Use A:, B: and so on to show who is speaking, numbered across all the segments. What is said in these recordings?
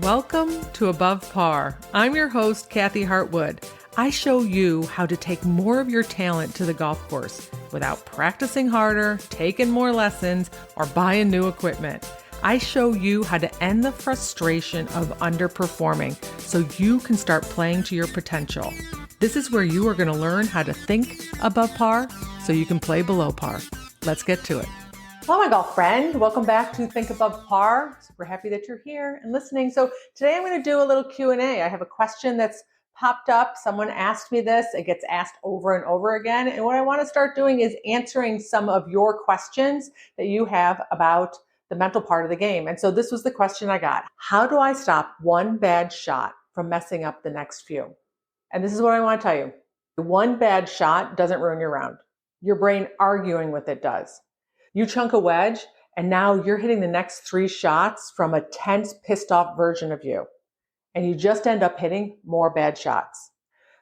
A: Welcome to Above Par. I'm your host, Kathy Hartwood. I show you how to take more of your talent to the golf course without practicing harder, taking more lessons, or buying new equipment. I show you how to end the frustration of underperforming so you can start playing to your potential. This is where you are going to learn how to think above par so you can play below par. Let's get to it. Hello, my golf friend. Welcome back to Think Above Par. Super happy that you're here and listening. So today I'm going to do a little Q&A. I have a question that's popped up. Someone asked me this. It gets asked over and over again. And what I want to start doing is answering some of your questions that you have about the mental part of the game. And so this was the question I got. How do I stop one bad shot from messing up the next few? And this is what I want to tell you. One bad shot doesn't ruin your round. Your brain arguing with it does. You chunk a wedge, and now you're hitting the next 3 shots from a tense, pissed off version of you. And you just end up hitting more bad shots.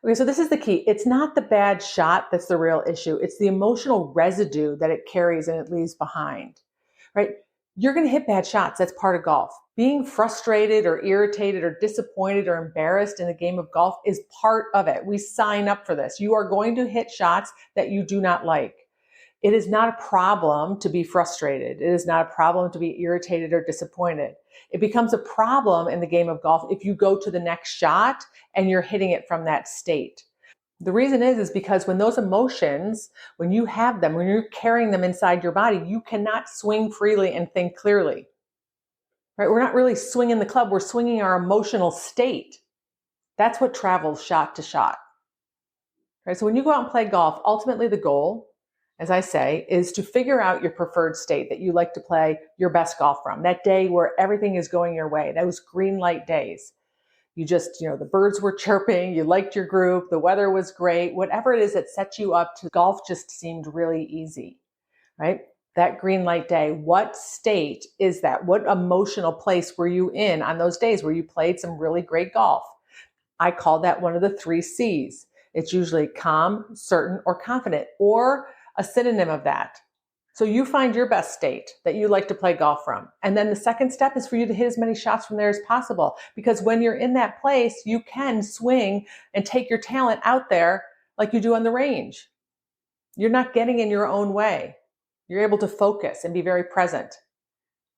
A: Okay, so this is the key. It's not the bad shot that's the real issue. It's the emotional residue that it carries and it leaves behind, right? You're going to hit bad shots. That's part of golf. Being frustrated or irritated or disappointed or embarrassed in a game of golf is part of it. We sign up for this. You are going to hit shots that you do not like. It is not a problem to be frustrated. It is not a problem to be irritated or disappointed. It becomes a problem in the game of golf if you go to the next shot and you're hitting it from that state. The reason is because when those emotions, when you have them, when you're carrying them inside your body, you cannot swing freely and think clearly. Right? We're not really swinging the club. We're swinging our emotional state. That's what travels shot to shot. Right? So when you go out and play golf, ultimately the goal, as I say, is to figure out your preferred state that you like to play your best golf from. That day where everything is going your way, those green light days. You just, the birds were chirping, you liked your group, the weather was great, whatever it is that sets you up to golf just seemed really easy, right? That green light day, what state is that? What emotional place were you in on those days where you played some really great golf? I call that one of the 3 C's. It's usually calm, certain, or confident, or a synonym of that. So you find your best state that you like to play golf from. And then the second step is for you to hit as many shots from there as possible. Because when you're in that place, you can swing and take your talent out there like you do on the range. You're not getting in your own way. You're able to focus and be very present.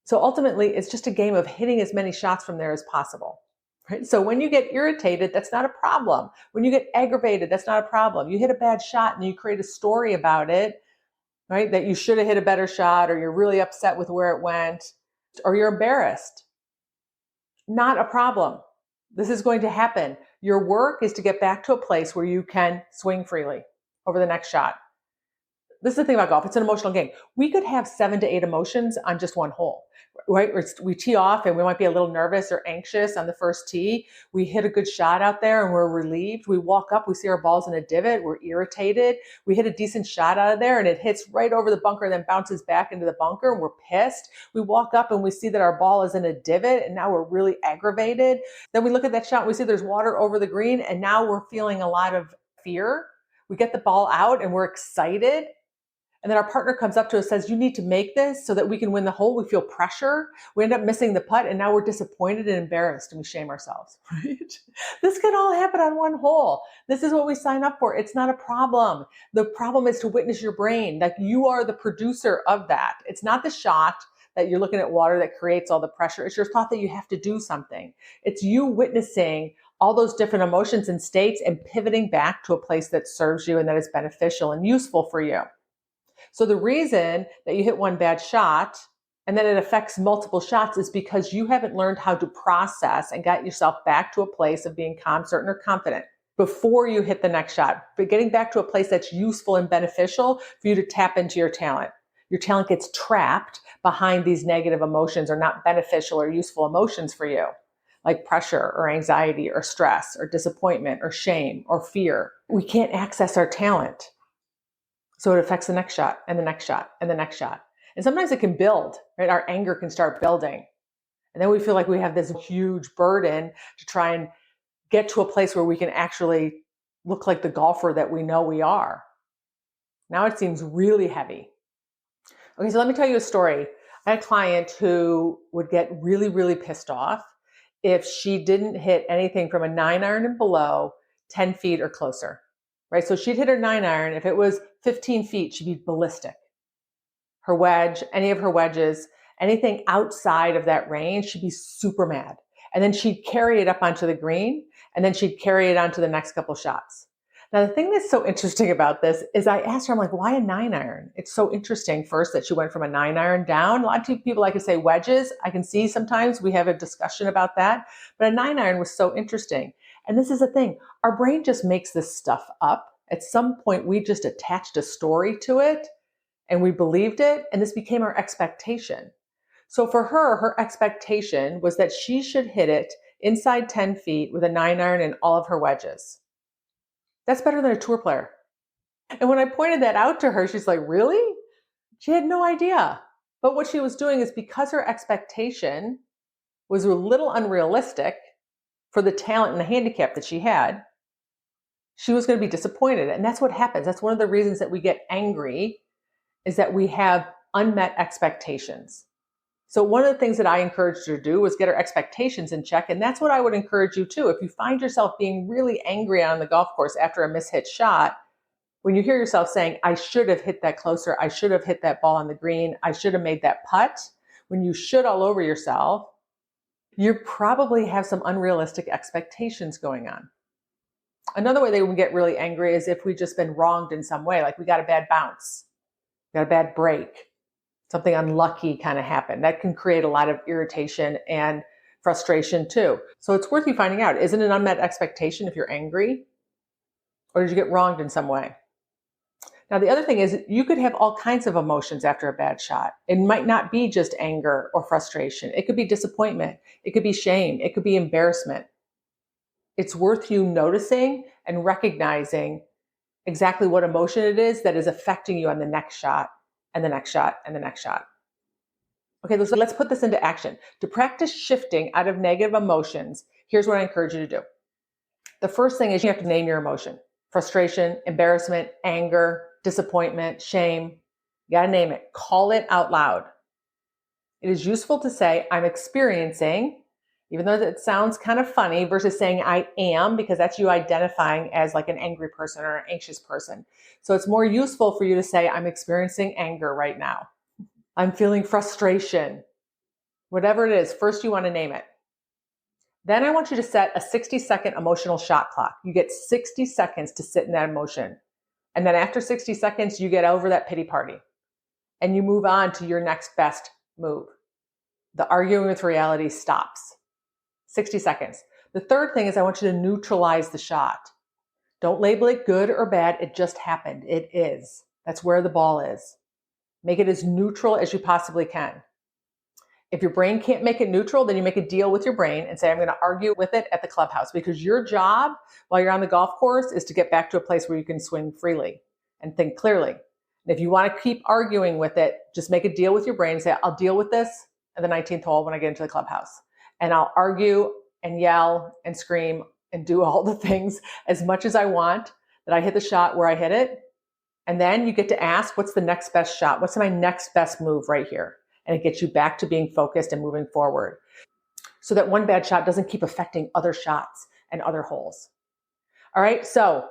A: So ultimately, it's just a game of hitting as many shots from there as possible. Right? So when you get irritated, that's not a problem. When you get aggravated, that's not a problem. You hit a bad shot and you create a story about it, right? That you should have hit a better shot, or you're really upset with where it went, or you're embarrassed. Not a problem. This is going to happen. Your work is to get back to a place where you can swing freely over the next shot. This is the thing about golf. It's an emotional game. We could have 7 to 8 emotions on just one hole, right? We tee off and we might be a little nervous or anxious on the first tee. We hit a good shot out there and we're relieved. We walk up, we see our ball's in a divot. We're irritated. We hit a decent shot out of there and it hits right over the bunker and then bounces back into the bunker and we're pissed. We walk up and we see that our ball is in a divot and now we're really aggravated. Then we look at that shot and we see there's water over the green and now we're feeling a lot of fear. We get the ball out and we're excited. And then our partner comes up to us and says, you need to make this so that we can win the hole. We feel pressure. We end up missing the putt and now we're disappointed and embarrassed and we shame ourselves, right? This can all happen on one hole. This is what we sign up for. It's not a problem. The problem is to witness your brain. Like you are the producer of that. It's not the shot that you're looking at water that creates all the pressure. It's your thought that you have to do something. It's you witnessing all those different emotions and states and pivoting back to a place that serves you and that is beneficial and useful for you. So the reason that you hit one bad shot and then it affects multiple shots is because you haven't learned how to process and get yourself back to a place of being calm, certain, or confident before you hit the next shot. But getting back to a place that's useful and beneficial for you to tap into your talent. Your talent gets trapped behind these negative emotions or not beneficial or useful emotions for you, like pressure or anxiety or stress or disappointment or shame or fear. We can't access our talent. So it affects the next shot and the next shot and the next shot. And sometimes it can build, right? Our anger can start building. And then we feel like we have this huge burden to try and get to a place where we can actually look like the golfer that we know we are. Now it seems really heavy. Okay, so let me tell you a story. I had a client who would get really, really pissed off if she didn't hit anything from a 9-iron and below 10 feet or closer, right? So she'd hit her 9-iron. If it was 15 feet, she'd be ballistic. Her wedge, any of her wedges, anything outside of that range, she'd be super mad. And then she'd carry it up onto the green, and then she'd carry it onto the next couple shots. Now, the thing that's so interesting about this is I asked her, I'm like, why a 9-iron? It's so interesting first that she went from a 9-iron down. A lot of people like to say wedges. I can see sometimes we have a discussion about that, but a 9-iron was so interesting. And this is the thing, our brain just makes this stuff up. At some point, we just attached a story to it and we believed it, and this became our expectation. So for her, her expectation was that she should hit it inside 10 feet with a 9-iron and all of her wedges. That's better than a tour player. And when I pointed that out to her, she's like, really? She had no idea. But what she was doing is because her expectation was a little unrealistic for the talent and the handicap that she had, she was going to be disappointed. And that's what happens. That's one of the reasons that we get angry, is that we have unmet expectations. So one of the things that I encouraged her to do was get her expectations in check. And that's what I would encourage you too. If you find yourself being really angry on the golf course after a mishit shot, when you hear yourself saying, I should have hit that closer, I should have hit that ball on the green, I should have made that putt, when you should all over yourself, you probably have some unrealistic expectations going on. Another way they would get really angry is if we've just been wronged in some way, like we got a bad bounce, got a bad break, something unlucky kind of happened. That can create a lot of irritation and frustration too. So it's worth you finding out, is it an unmet expectation if you're angry? Or did you get wronged in some way? Now, the other thing is you could have all kinds of emotions after a bad shot. It might not be just anger or frustration. It could be disappointment. It could be shame. It could be embarrassment. It's worth you noticing and recognizing exactly what emotion it is that is affecting you on the next shot and the next shot and the next shot. Okay, so let's put this into action. To practice shifting out of negative emotions, here's what I encourage you to do. The first thing is you have to name your emotion. Frustration, embarrassment, anger, disappointment, shame. You got to name it. Call it out loud. It is useful to say, I'm experiencing, even though it sounds kind of funny, versus saying I am, because that's you identifying as like an angry person or an anxious person. So it's more useful for you to say, I'm experiencing anger right now. I'm feeling frustration. Whatever it is, first you want to name it. Then I want you to set a 60-second emotional shot clock. You get 60 seconds to sit in that emotion. And then after 60 seconds, you get over that pity party and you move on to your next best move. The arguing with reality stops. 60 seconds. The third thing is I want you to neutralize the shot. Don't label it good or bad. It just happened. It is. That's where the ball is. Make it as neutral as you possibly can. If your brain can't make it neutral, then you make a deal with your brain and say, I'm going to argue with it at the clubhouse, because your job while you're on the golf course is to get back to a place where you can swing freely and think clearly. And if you want to keep arguing with it, just make a deal with your brain and say, I'll deal with this at the 19th hole when I get into the clubhouse. And I'll argue and yell and scream and do all the things as much as I want that I hit the shot where I hit it. And then you get to ask, what's the next best shot? What's my next best move right here? And it gets you back to being focused and moving forward, so that one bad shot doesn't keep affecting other shots and other holes. All right, so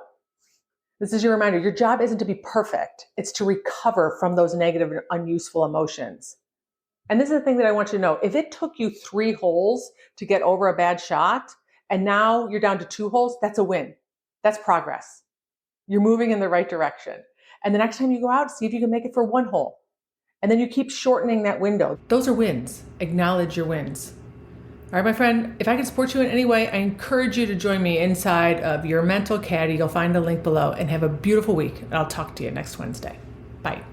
A: this is your reminder. Your job isn't to be perfect. It's to recover from those negative and unuseful emotions. And this is the thing that I want you to know. If it took you 3 holes to get over a bad shot, and now you're down to 2 holes, that's a win. That's progress. You're moving in the right direction. And the next time you go out, see if you can make it for 1 hole. And then you keep shortening that window. Those are wins. Acknowledge your wins. All right, my friend, if I can support you in any way, I encourage you to join me inside of your Mental Caddy. You'll find the link below, and have a beautiful week. And I'll talk to you next Wednesday. Bye.